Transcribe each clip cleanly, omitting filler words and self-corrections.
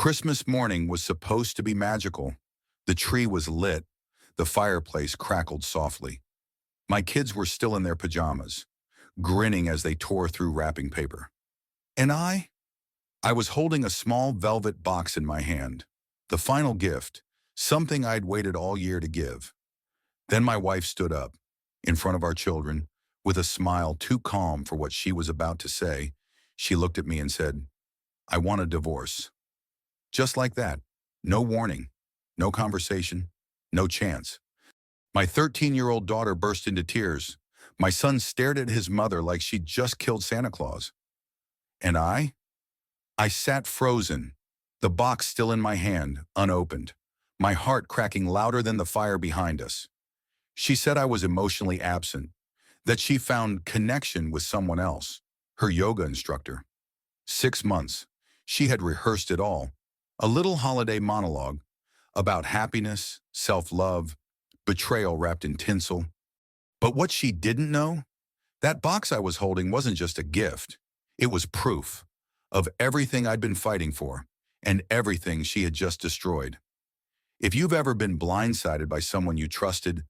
Christmas morning was supposed to be magical. The tree was lit. The fireplace crackled softly. My kids were still in their pajamas, grinning as they tore through wrapping paper. And I was holding a small velvet box in my hand, the final gift, something I'd waited all year to give. Then my wife stood up, in front of our children, with a smile too calm for what she was about to say. She looked at me and said, "I want a divorce." Just like that. No warning, no conversation, no chance. My 13-year-old daughter burst into tears. My son stared at his mother like she'd just killed Santa Claus. And I sat frozen, the box still in my hand, unopened, my heart cracking louder than the fire behind us. She said I was emotionally absent, that she found connection with someone else, her yoga instructor. 6 months. She had rehearsed it all. A little holiday monologue about happiness, self-love, betrayal wrapped in tinsel. But what she didn't know, that box I was holding wasn't just a gift. It was proof of everything I'd been fighting for and everything she had just destroyed. If you've ever been blindsided by someone you trusted,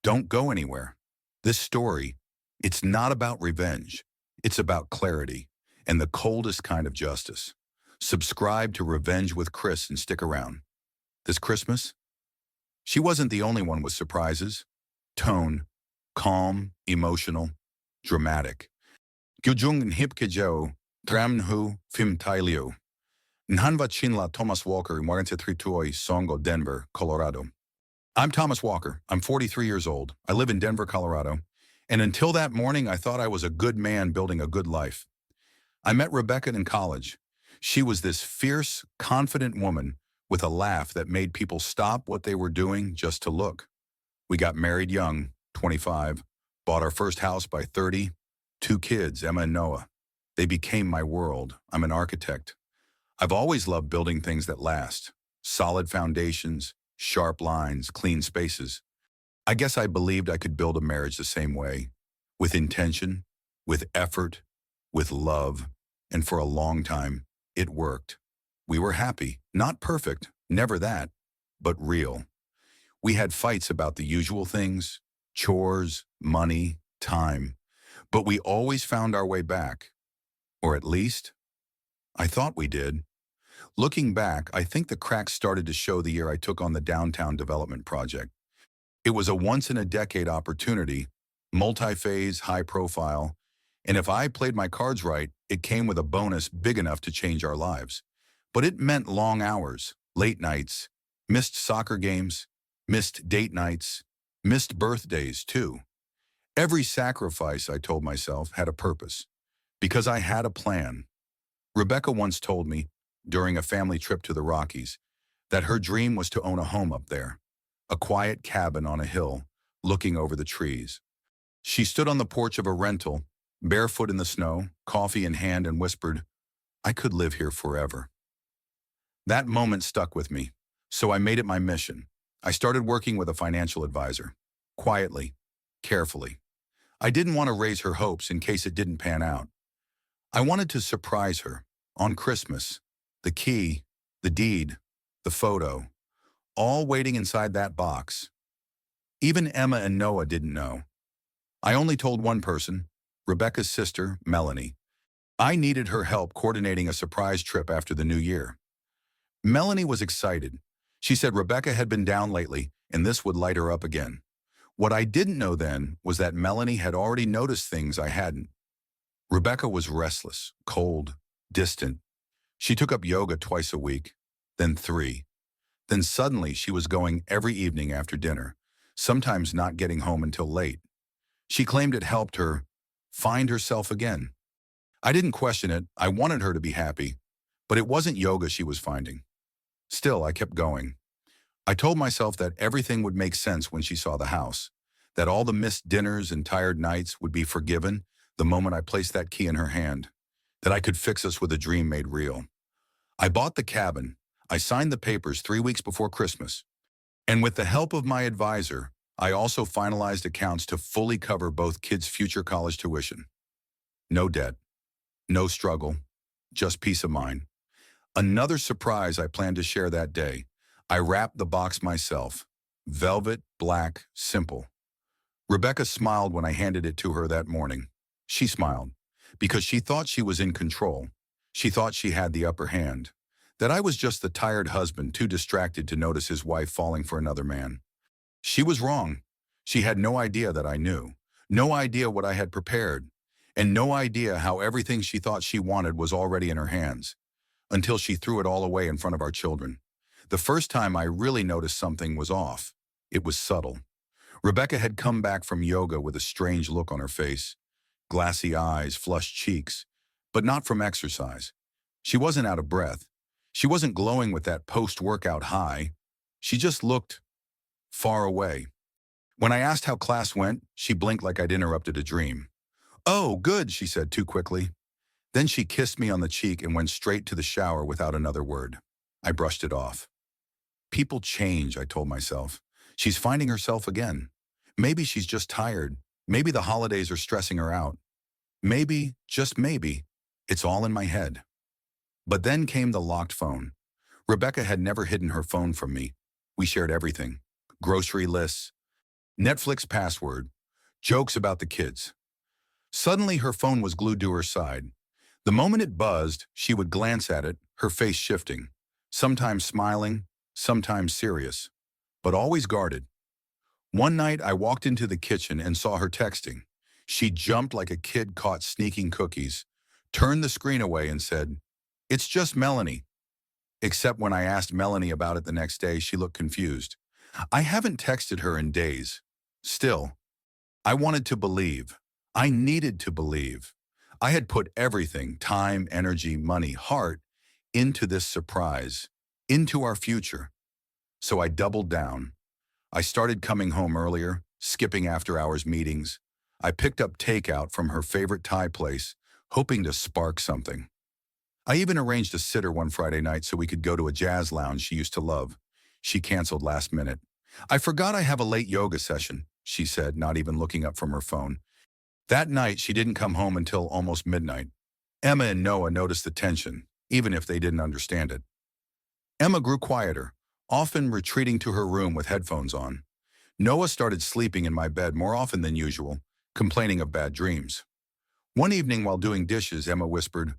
don't go anywhere. This story, it's not about revenge. It's about clarity and the coldest kind of justice. Subscribe to Revenge with Chris and stick around. This Christmas, she wasn't the only one with surprises. Tone, calm, emotional, dramatic. Gyujung hipkejao, tramnhu fim tailio. Nhanva chinla Thomas Walker in Warrentetrituoi, Songo, Denver, Colorado. I'm Thomas Walker. I'm 43 years old. I live in Denver, Colorado. And until that morning, I thought I was a good man building a good life. I met Rebecca in college. She was this fierce, confident woman with a laugh that made people stop what they were doing just to look. We got married young, 25, bought our first house by 30, 2 kids, Emma and Noah. They became my world. I'm an architect. I've always loved building things that last. Solid foundations, sharp lines, clean spaces. I guess I believed I could build a marriage the same way, with intention, with effort, with love, and for a long time, it worked. We were happy, not perfect, never that, but real. We had fights about the usual things, chores, money, time, but we always found our way back. Or at least, I thought we did. Looking back, I think the cracks started to show the year I took on the downtown development project. It was a once-in-a-decade opportunity, multi-phase, high-profile, and if I played my cards right, it came with a bonus big enough to change our lives. But it meant long hours, late nights, missed soccer games, missed date nights, missed birthdays too. Every sacrifice, I told myself, had a purpose, because I had a plan. Rebecca once told me, during a family trip to the Rockies, that her dream was to own a home up there, a quiet cabin on a hill, looking over the trees. She stood on the porch of a rental, barefoot in the snow, coffee in hand, and whispered, "I could live here forever." That moment stuck with me, so I made it my mission. I started working with a financial advisor, quietly, carefully. I didn't want to raise her hopes in case it didn't pan out. I wanted to surprise her, on Christmas, the key, the deed, the photo, all waiting inside that box. Even Emma and Noah didn't know. I only told one person, Rebecca's sister, Melanie. I needed her help coordinating a surprise trip after the new year. Melanie was excited. She said Rebecca had been down lately, and this would light her up again. What I didn't know then was that Melanie had already noticed things I hadn't. Rebecca was restless, cold, distant. She took up yoga twice a week, then 3. Then suddenly she was going every evening after dinner, sometimes not getting home until late. She claimed it helped her find herself again. I didn't question it. I wanted her to be happy, but it wasn't yoga she was finding. Still, I kept going. I told myself that everything would make sense when she saw the house, that all the missed dinners and tired nights would be forgiven the moment I placed that key in her hand, that I could fix us with a dream made real. I bought the cabin. I signed the papers 3 weeks before Christmas. And with the help of my advisor, I also finalized accounts to fully cover both kids' future college tuition. No debt, no struggle, just peace of mind. Another surprise I planned to share that day. I wrapped the box myself. Velvet, black, simple. Rebecca smiled when I handed it to her that morning. She smiled because she thought she was in control. She thought she had the upper hand. That I was just the tired husband too distracted to notice his wife falling for another man. She was wrong. She had no idea that I knew. No idea what I had prepared. And no idea how everything she thought she wanted was already in her hands. Until she threw it all away in front of our children. The first time I really noticed something was off. It was subtle. Rebecca had come back from yoga with a strange look on her face. Glassy eyes, flushed cheeks, but not from exercise. She wasn't out of breath. She wasn't glowing with that post-workout high. She just looked far away. When I asked how class went, she blinked like I'd interrupted a dream. "Oh, good," she said too quickly. Then she kissed me on the cheek and went straight to the shower without another word. I brushed it off. People change, I told myself. She's finding herself again. Maybe she's just tired. Maybe the holidays are stressing her out. Maybe, just maybe, it's all in my head. But then came the locked phone. Rebecca had never hidden her phone from me. We shared everything. Grocery lists, Netflix password, jokes about the kids. Suddenly her phone was glued to her side. The moment it buzzed, she would glance at it, her face shifting, sometimes smiling, sometimes serious, but always guarded. One night I walked into the kitchen and saw her texting. She jumped like a kid caught sneaking cookies, turned the screen away and said, "It's just Melanie." Except when I asked Melanie about it the next day, she looked confused. I haven't texted her in days. Still, I wanted to believe. I needed to believe. I had put everything, time, energy, money, heart, into this surprise, into our future. So I doubled down. I started coming home earlier, skipping after-hours meetings. I picked up takeout from her favorite Thai place, hoping to spark something. I even arranged a sitter one Friday night so we could go to a jazz lounge she used to love. She canceled last minute. "I forgot I have a late yoga session," she said, not even looking up from her phone. That night, she didn't come home until almost midnight. Emma and Noah noticed the tension, even if they didn't understand it. Emma grew quieter, often retreating to her room with headphones on. Noah started sleeping in my bed more often than usual, complaining of bad dreams. One evening while doing dishes, Emma whispered,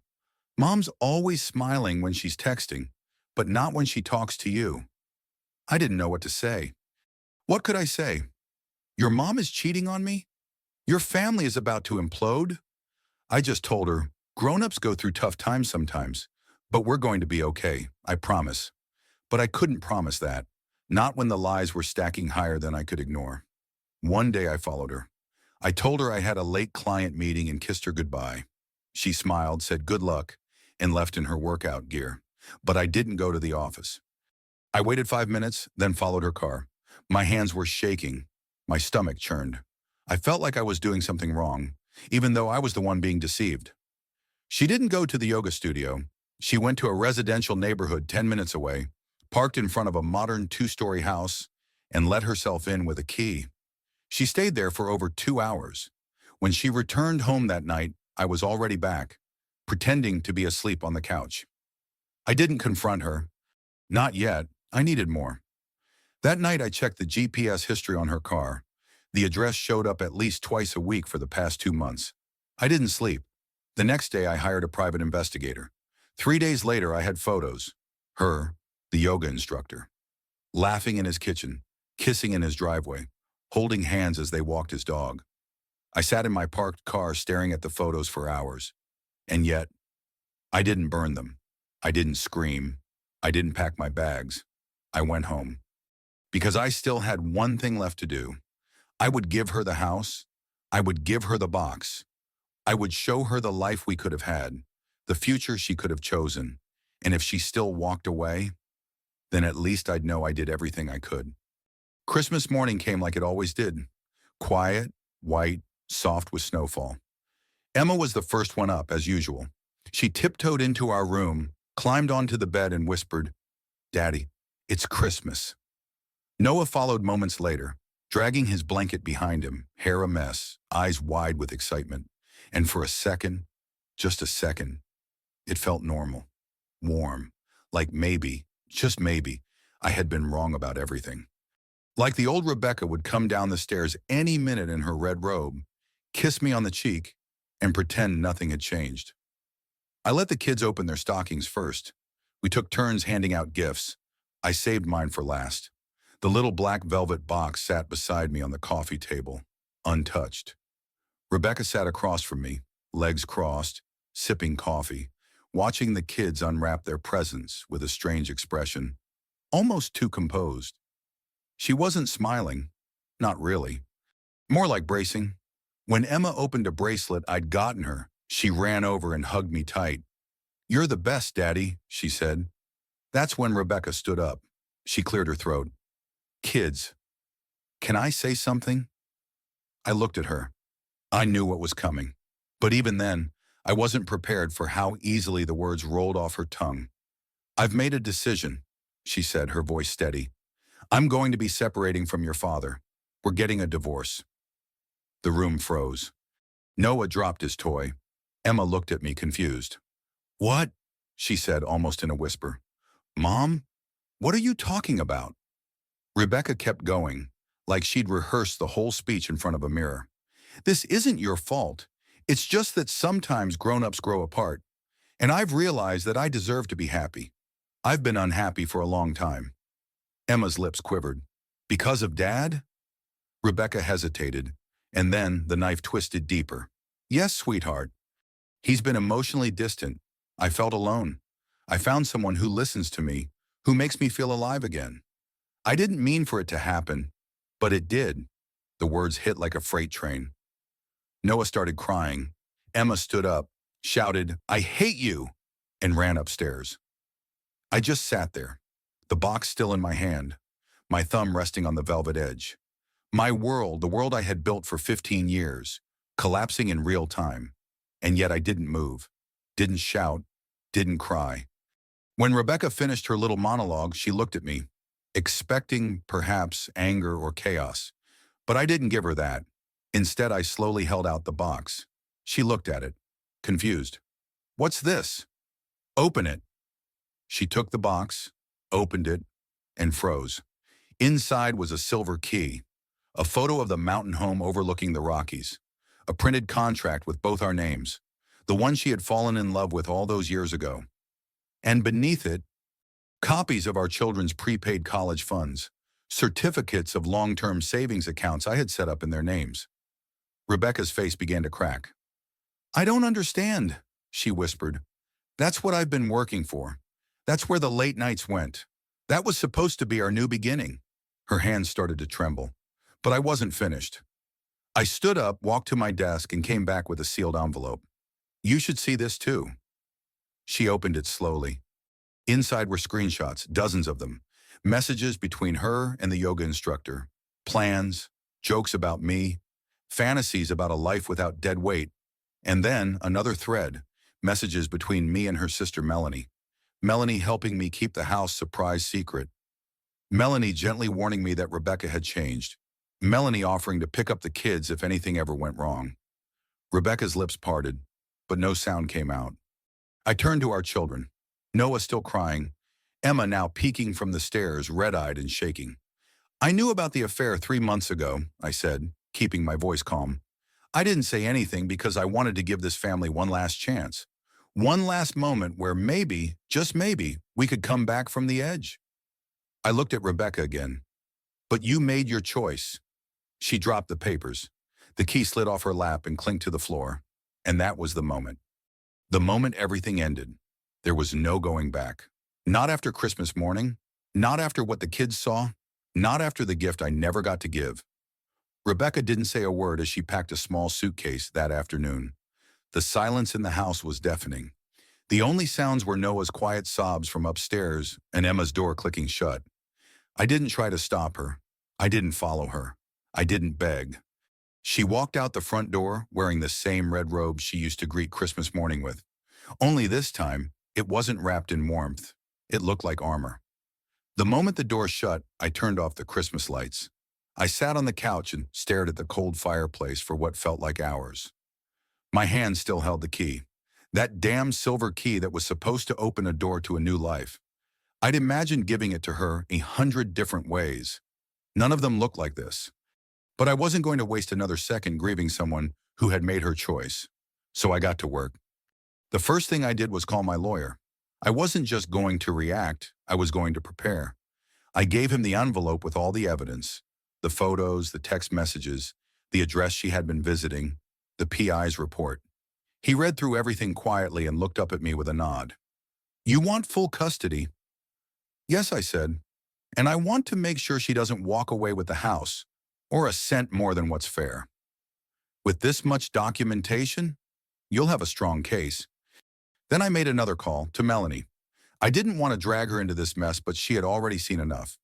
"Mom's always smiling when she's texting, but not when she talks to you." I didn't know what to say. What could I say? Your mom is cheating on me? Your family is about to implode? I just told her, grown-ups go through tough times sometimes, but we're going to be okay, I promise. But I couldn't promise that, not when the lies were stacking higher than I could ignore. One day I followed her. I told her I had a late client meeting and kissed her goodbye. She smiled, said good luck, and left in her workout gear. But I didn't go to the office. I waited 5 minutes, then followed her car. My hands were shaking. My stomach churned. I felt like I was doing something wrong, even though I was the one being deceived. She didn't go to the yoga studio. She went to a residential neighborhood 10 minutes away, parked in front of a modern 2-story house, and let herself in with a key. She stayed there for over 2 hours. When she returned home that night, I was already back, pretending to be asleep on the couch. I didn't confront her. Not yet. I needed more. That night I checked the GPS history on her car. The address showed up at least twice a week for the past 2 months. I didn't sleep. The next day I hired a private investigator. 3 days later I had photos. Her, the yoga instructor, laughing in his kitchen, kissing in his driveway, holding hands as they walked his dog. I sat in my parked car staring at the photos for hours. And yet, I didn't burn them. I didn't scream. I didn't pack my bags. I went home. Because I still had one thing left to do. I would give her the house. I would give her the box. I would show her the life we could have had, the future she could have chosen. And if she still walked away, then at least I'd know I did everything I could. Christmas morning came like it always did. Quiet, white, soft with snowfall. Emma was the first one up, as usual. She tiptoed into our room, climbed onto the bed and whispered, "Daddy, it's Christmas." Noah followed moments later, dragging his blanket behind him, hair a mess, eyes wide with excitement. And for a second, just a second, it felt normal, warm, Like maybe, just maybe, I had been wrong about everything. Like the old Rebecca would come down the stairs any minute in her red robe, kiss me on the cheek, and pretend nothing had changed. I let the kids open their stockings first. We took turns handing out gifts. I saved mine for last. The little black velvet box sat beside me on the coffee table, untouched. Rebecca sat across from me, legs crossed, sipping coffee, watching the kids unwrap their presents with a strange expression, almost too composed. She wasn't smiling, not really, more like bracing. When Emma opened a bracelet I'd gotten her, she ran over and hugged me tight. "You're the best, Daddy," she said. That's when Rebecca stood up. She cleared her throat. "Kids, can I say something?" I looked at her. I knew what was coming. But even then, I wasn't prepared for how easily the words rolled off her tongue. "I've made a decision," she said, her voice steady. "I'm going to be separating from your father. We're getting a divorce." The room froze. Noah dropped his toy. Emma looked at me confused. "What?" she said almost in a whisper. "Mom, what are you talking about?" Rebecca kept going, like she'd rehearsed the whole speech in front of a mirror. "This isn't your fault. It's just that sometimes grown-ups grow apart. And I've realized that I deserve to be happy. I've been unhappy for a long time." Emma's lips quivered. "Because of Dad?" Rebecca hesitated, and then the knife twisted deeper. "Yes, sweetheart. He's been emotionally distant. I felt alone. I found someone who listens to me, who makes me feel alive again. I didn't mean for it to happen, but it did." The words hit like a freight train. Noah started crying. Emma stood up, shouted, "I hate you," and ran upstairs. I just sat there, the box still in my hand, my thumb resting on the velvet edge. My world, the world I had built for 15 years, collapsing in real time. And yet I didn't move, didn't shout, didn't cry. When Rebecca finished her little monologue, she looked at me, expecting perhaps anger or chaos. But I didn't give her that. Instead, I slowly held out the box. She looked at it, confused. "What's this?" "Open it." She took the box, opened it, and froze. Inside was a silver key, a photo of the mountain home overlooking the Rockies, a printed contract with both our names, the one she had fallen in love with all those years ago. And beneath it, copies of our children's prepaid college funds, certificates of long-term savings accounts I had set up in their names. Rebecca's face began to crack. "I don't understand," she whispered. "That's what I've been working for. That's where the late nights went. That was supposed to be our new beginning." Her hands started to tremble, but I wasn't finished. I stood up, walked to my desk, and came back with a sealed envelope. "You should see this too." She opened it slowly. Inside were screenshots, dozens of them, messages between her and the yoga instructor, plans, jokes about me, fantasies about a life without dead weight, and then another thread, messages between me and her sister Melanie. Melanie helping me keep the house surprise secret. Melanie gently warning me that Rebecca had changed. Melanie offering to pick up the kids if anything ever went wrong. Rebecca's lips parted, but no sound came out. I turned to our children. Noah still crying. Emma now peeking from the stairs, red-eyed and shaking. "I knew about the affair 3 months ago," I said, keeping my voice calm. "I didn't say anything because I wanted to give this family one last chance. One last moment where maybe, just maybe, we could come back from the edge." I looked at Rebecca again. "But you made your choice." She dropped the papers. The key slid off her lap and clinked to the floor. And that was the moment. The moment everything ended. There was no going back. Not after Christmas morning. Not after what the kids saw. Not after the gift I never got to give. Rebecca didn't say a word as she packed a small suitcase that afternoon. The silence in the house was deafening. The only sounds were Noah's quiet sobs from upstairs and Emma's door clicking shut. I didn't try to stop her. I didn't follow her. I didn't beg. She walked out the front door wearing the same red robe she used to greet Christmas morning with. Only this time, it wasn't wrapped in warmth. It looked like armor. The moment the door shut, I turned off the Christmas lights. I sat on the couch and stared at the cold fireplace for what felt like hours. My hand still held the key. That damn silver key that was supposed to open a door to a new life. I'd imagined giving it to her 100 different ways. None of them looked like this. But I wasn't going to waste another second grieving someone who had made her choice. So I got to work. The first thing I did was call my lawyer. I wasn't just going to react, I was going to prepare. I gave him the envelope with all the evidence, the photos, the text messages, the address she had been visiting, the PI's report. He read through everything quietly and looked up at me with a nod. "You want full custody?" "Yes," I said. "And I want to make sure she doesn't walk away with the house, or a cent more than what's fair. With this much documentation, you'll have a strong case." Then I made another call to Melanie. I didn't want to drag her into this mess, but she had already seen enough.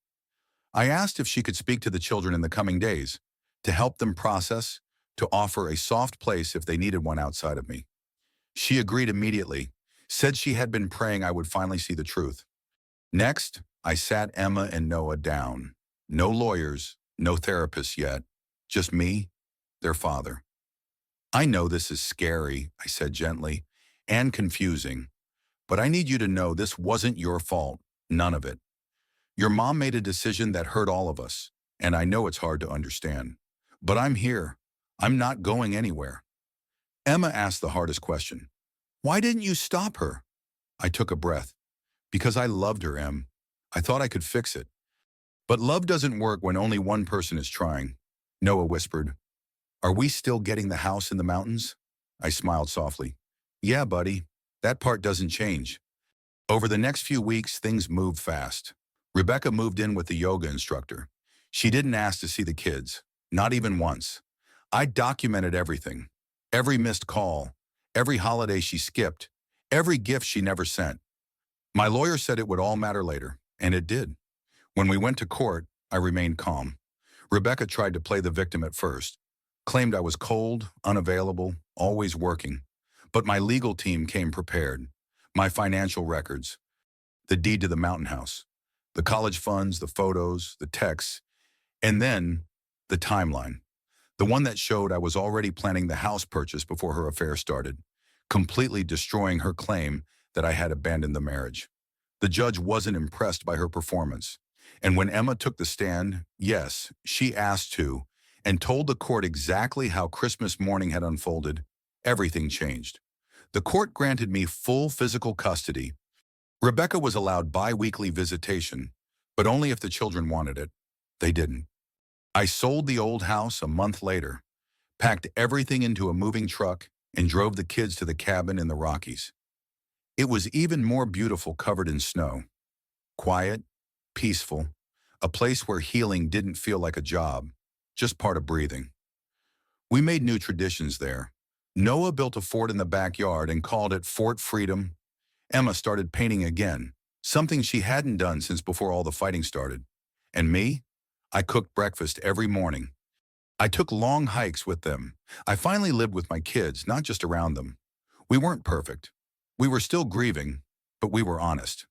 I asked if she could speak to the children in the coming days, to help them process, to offer a soft place if they needed one outside of me. She agreed immediately, said she had been praying I would finally see the truth. Next, I sat Emma and Noah down. No lawyers, no therapists yet, just me, their father. "I know this is scary," I said gently, "and confusing, but I need you to know this wasn't your fault, none of it. Your mom made a decision that hurt all of us, and I know it's hard to understand. But I'm here. I'm not going anywhere." Emma asked the hardest question. "Why didn't you stop her?" I took a breath. "Because I loved her, Em. I thought I could fix it." "But love doesn't work when only one person is trying," Noah whispered. "Are we still getting the house in the mountains?" I smiled softly. "Yeah, buddy. That part doesn't change." Over the next few weeks, things moved fast. Rebecca moved in with the yoga instructor. She didn't ask to see the kids, not even once. I documented everything. Every missed call, every holiday she skipped, every gift she never sent. My lawyer said it would all matter later, and it did. When we went to court, I remained calm. Rebecca tried to play the victim at first, claimed I was cold, unavailable, always working. But my legal team came prepared. My financial records, the deed to the mountain house, the college funds, the photos, the texts, and then the timeline. The one that showed I was already planning the house purchase before her affair started, completely destroying her claim that I had abandoned the marriage. The judge wasn't impressed by her performance. And when Emma took the stand, yes, she asked to, and told the court exactly how Christmas morning had unfolded, everything changed. The court granted me full physical custody. Rebecca was allowed bi-weekly visitation, but only if the children wanted it. They didn't. I sold the old house a month later, packed everything into a moving truck, and drove the kids to the cabin in the Rockies. It was even more beautiful covered in snow. Quiet, peaceful, a place where healing didn't feel like a job, just part of breathing. We made new traditions there. Noah built a fort in the backyard and called it Fort Freedom. Emma started painting again, something she hadn't done since before all the fighting started. And me? I cooked breakfast every morning. I took long hikes with them. I finally lived with my kids, not just around them. We weren't perfect. We were still grieving, but we were honest.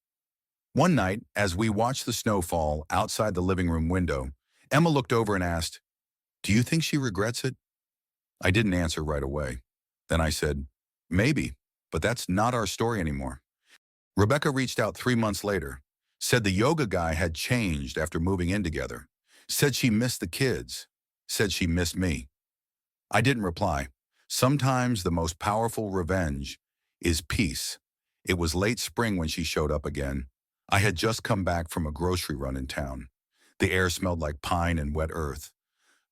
One night, as we watched the snow fall outside the living room window, Emma looked over and asked, "Do you think she regrets it?" I didn't answer right away. Then I said, "Maybe, but that's not our story anymore." Rebecca reached out 3 months later, said the yoga guy had changed after moving in together, said she missed the kids, said she missed me. I didn't reply. Sometimes the most powerful revenge is peace. It was late spring when she showed up again. I had just come back from a grocery run in town. The air smelled like pine and wet earth.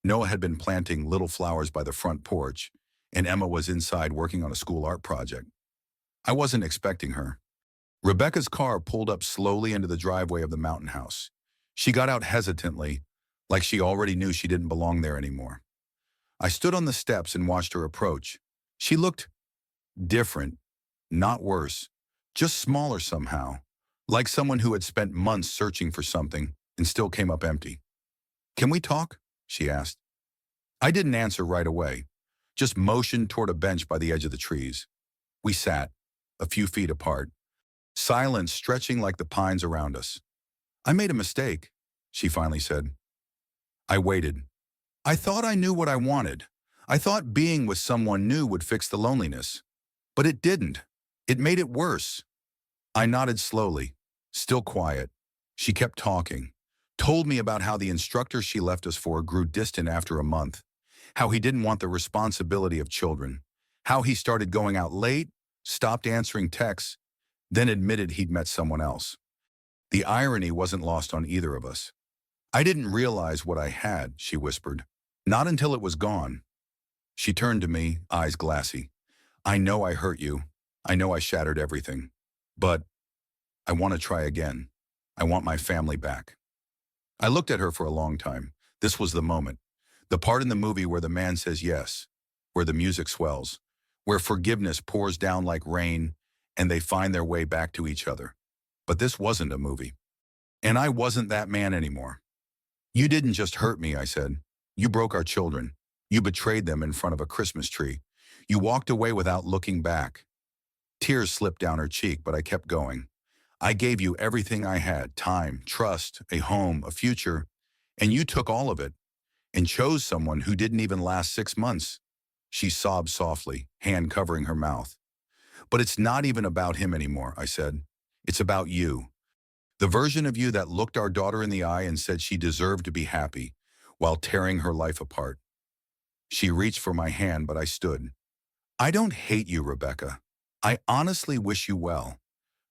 Noah had been planting little flowers by the front porch, and Emma was inside working on a school art project. I wasn't expecting her. Rebecca's car pulled up slowly into the driveway of the mountain house. She got out hesitantly, like she already knew she didn't belong there anymore. I stood on the steps and watched her approach. She looked different, not worse, just smaller somehow, like someone who had spent months searching for something and still came up empty. "Can we talk?" she asked. I didn't answer right away, just motioned toward a bench by the edge of the trees. We sat, a few feet apart, silence stretching like the pines around us. "I made a mistake," she finally said. I waited. I thought I knew what I wanted. I thought being with someone new would fix the loneliness. But it didn't. It made it worse. I nodded slowly. Still quiet, she kept talking, told me about how the instructor she left us for grew distant after a month, how he didn't want the responsibility of children, how he started going out late, stopped answering texts, then admitted he'd met someone else. The irony wasn't lost on either of us. I didn't realize what I had, she whispered. Not until it was gone. She turned to me, eyes glassy. I know I hurt you. I know I shattered everything. But I want to try again. I want my family back. I looked at her for a long time. This was the moment. The part in the movie where the man says yes, where the music swells, where forgiveness pours down like rain, and they find their way back to each other. But this wasn't a movie. And I wasn't that man anymore. You didn't just hurt me, I said. You broke our children. You betrayed them in front of a Christmas tree. You walked away without looking back. Tears slipped down her cheek, but I kept going. I gave you everything I had, time, trust, a home, a future, and you took all of it and chose someone who didn't even last 6 months. She sobbed softly, hand covering her mouth. But it's not even about him anymore, I said. It's about you. The version of you that looked our daughter in the eye and said she deserved to be happy while tearing her life apart. She reached for my hand, but I stood. I don't hate you, Rebecca. I honestly wish you well.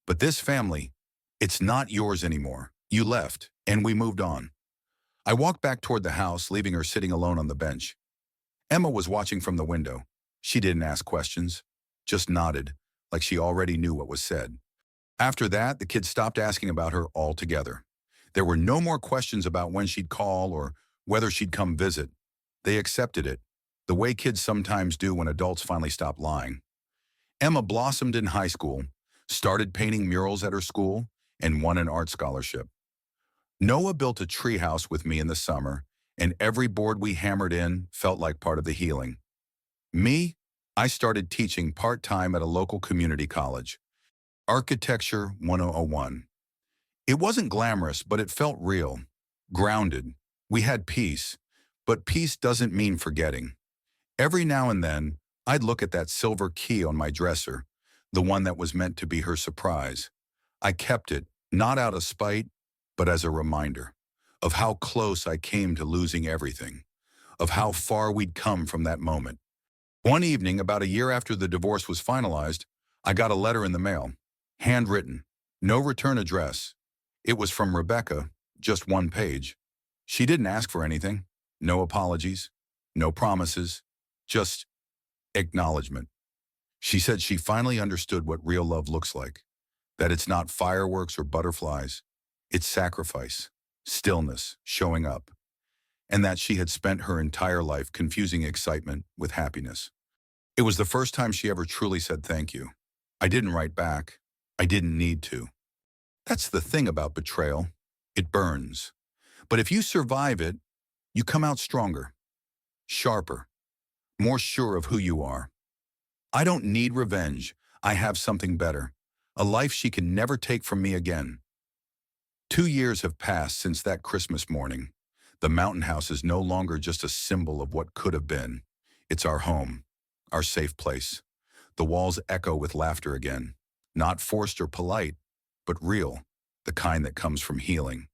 But this family, it's not yours anymore. You left, and we moved on. I walked back toward the house, leaving her sitting alone on the bench. Emma was watching from the window. She didn't ask questions, just nodded, like she already knew what was said. After that, the kids stopped asking about her altogether. There were no more questions about when she'd call or whether she'd come visit. They accepted it, the way kids sometimes do when adults finally stop lying. Emma blossomed in high school, started painting murals at her school, and won an art scholarship. Noah built a treehouse with me in the summer, and every board we hammered in felt like part of the healing. Me, I started teaching part-time at a local community college. Architecture 101. It wasn't glamorous, but it felt real, grounded. We had peace, but peace doesn't mean forgetting. Every now and then, I'd look at that silver key on my dresser, the one that was meant to be her surprise. I kept it, not out of spite, but as a reminder of how close I came to losing everything, of how far we'd come from that moment. One evening, about a year after the divorce was finalized, I got a letter in the mail, handwritten, no return address. It was from Rebecca, just one page. She didn't ask for anything, no apologies, no promises, just acknowledgement. She said she finally understood what real love looks like, that it's not fireworks or butterflies, it's sacrifice, stillness, showing up, and that she had spent her entire life confusing excitement with happiness. It was the first time she ever truly said thank you. I didn't write back. I didn't need to. That's the thing about betrayal. It burns. But if you survive it, you come out stronger, sharper, more sure of who you are. I don't need revenge. I have something better, a life she can never take from me again. 2 years have passed since that Christmas morning. The mountain house is no longer just a symbol of what could have been. It's our home, our safe place. The walls echo with laughter again, not forced or polite, but real, the kind that comes from healing.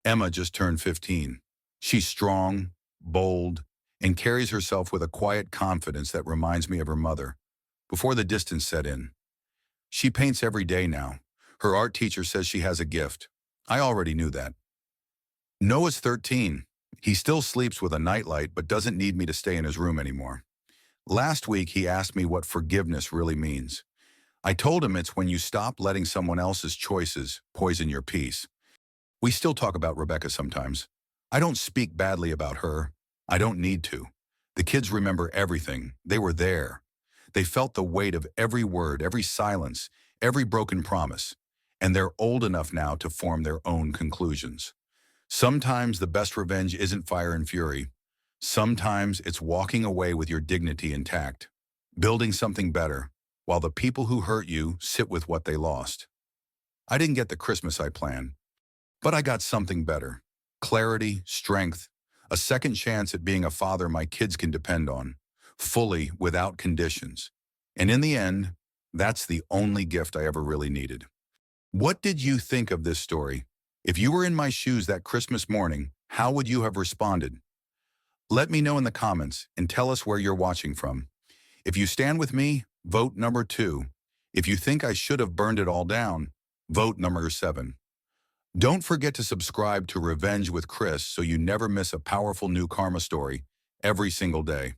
Emma just turned 15. She's strong, bold, and carries herself with a quiet confidence that reminds me of her mother, before the distance set in. She paints every day now. Her art teacher says she has a gift. I already knew that. Noah's 13. He still sleeps with a nightlight but doesn't need me to stay in his room anymore. Last week, he asked me what forgiveness really means. I told him it's when you stop letting someone else's choices poison your peace. We still talk about Rebecca sometimes. I don't speak badly about her. I don't need to. The kids remember everything. They were there. They felt the weight of every word, every silence, every broken promise. And they're old enough now to form their own conclusions. Sometimes the best revenge isn't fire and fury. Sometimes it's walking away with your dignity intact, building something better, while the people who hurt you sit with what they lost. I didn't get the Christmas I planned, but I got something better. Clarity, strength, a second chance at being a father my kids can depend on, fully, without conditions. And in the end, that's the only gift I ever really needed. What did you think of this story? If you were in my shoes that Christmas morning, how would you have responded? Let me know in the comments and tell us where you're watching from. If you stand with me, vote number 2. If you think I should have burned it all down, vote number 7. Don't forget to subscribe to Revenge with Chris so you never miss a powerful new karma story every single day.